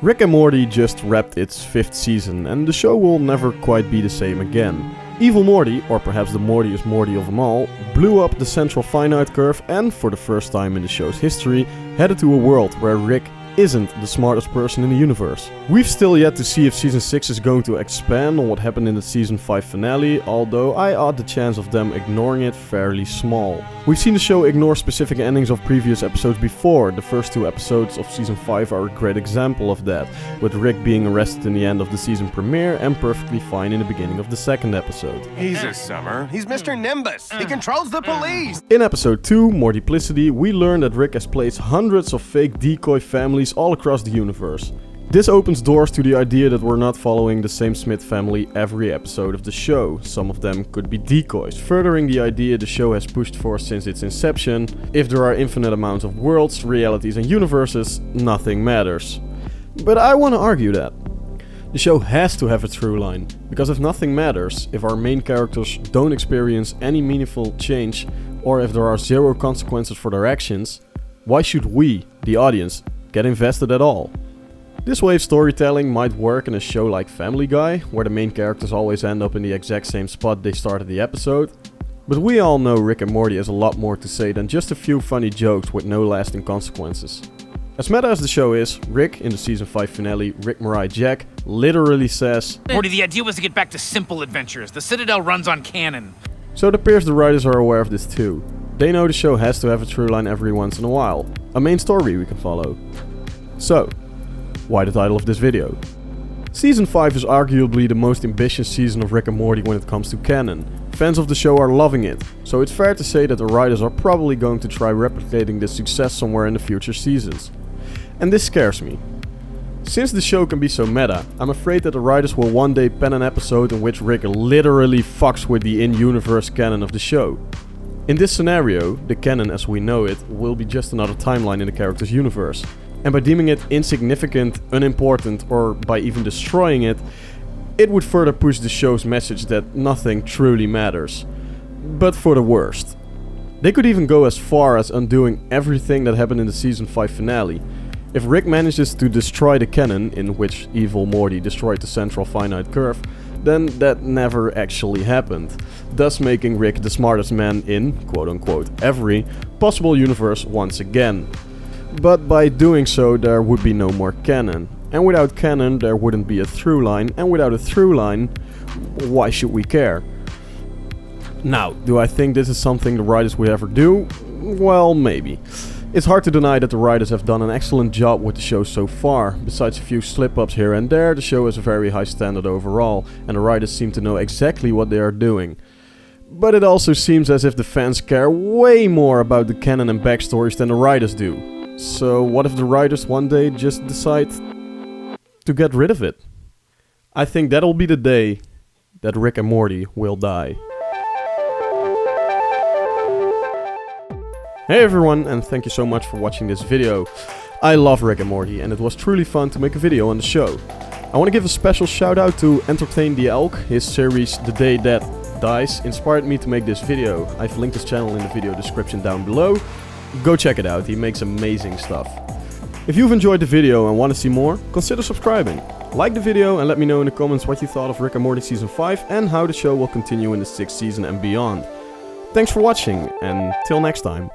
Rick and Morty just wrapped its 5th season, and the show will never quite be the same again. Evil Morty, or perhaps the Mortiest Morty of them all, blew up the central finite curve and, for the first time in the show's history, headed to a world where Rick isn't the smartest person in the universe. We've still yet to see if Season 6 is going to expand on what happened in the Season 5 finale, although I odd the chance of them ignoring it fairly small. We've seen the show ignore specific endings of previous episodes before. The first 2 episodes of Season 5 are a great example of that, with Rick being arrested in the end of the season premiere and perfectly fine in the beginning of the 2nd episode. He's a Summer. He's Mr. Nimbus. He controls the police. In episode 2, Mortyplicity, we learn that Rick has placed hundreds of fake decoy families all across the universe. This opens doors to the idea that we're not following the same Smith family every episode of the show. Some of them could be decoys, furthering the idea the show has pushed for since its inception. If there are infinite amounts of worlds, realities and universes, nothing matters. But I want to argue that. The show has to have a through line, because if nothing matters, if our main characters don't experience any meaningful change, or if there are zero consequences for their actions, why should we, the audience, get invested at all? This way of storytelling might work in a show like Family Guy, where the main characters always end up in the exact same spot they started the episode. But we all know Rick and Morty has a lot more to say than just a few funny jokes with no lasting consequences. As meta as the show is, Rick, in the Season 5 finale, Rick Mariah Jack, literally says, Morty, the idea was to get back to simple adventures. The Citadel runs on canon. So it appears the writers are aware of this too. They know the show has to have a through line every once in a while, a main story we can follow. So, why the title of this video? Season 5 is arguably the most ambitious season of Rick and Morty when it comes to canon. Fans of the show are loving it, so it's fair to say that the writers are probably going to try replicating this success somewhere in the future seasons. And this scares me. Since the show can be so meta, I'm afraid that the writers will one day pen an episode in which Rick literally fucks with the in-universe canon of the show. In this scenario, the canon as we know it will be just another timeline in the character's universe. And by deeming it insignificant, unimportant, or by even destroying it, it would further push the show's message that nothing truly matters. But for the worst. They could even go as far as undoing everything that happened in the Season 5 finale. If Rick manages to destroy the canon, in which Evil Morty destroyed the central finite curve, then that never actually happened, thus making Rick the smartest man in, quote-unquote, every possible universe once again. But by doing so, there would be no more canon. And without canon, there wouldn't be a through line, and without a through line, why should we care? Now, do I think this is something the writers would ever do? Well, maybe. It's hard to deny that the writers have done an excellent job with the show so far. Besides a few slip-ups here and there, the show has a very high standard overall, and the writers seem to know exactly what they are doing. But it also seems as if the fans care way more about the canon and backstories than the writers do. So what if the writers one day just decide to get rid of it? I think that'll be the day that Rick and Morty will die. Hey everyone, and thank you so much for watching this video. I love Rick and Morty, and it was truly fun to make a video on the show. I want to give a special shout out to Entertain the Elk. His series The Day That Dies inspired me to make this video. I've linked his channel in the video description down below. Go check it out, he makes amazing stuff. If you've enjoyed the video and want to see more, consider subscribing. Like the video and let me know in the comments what you thought of Rick and Morty Season 5 and how the show will continue in the 6th season and beyond. Thanks for watching, and till next time.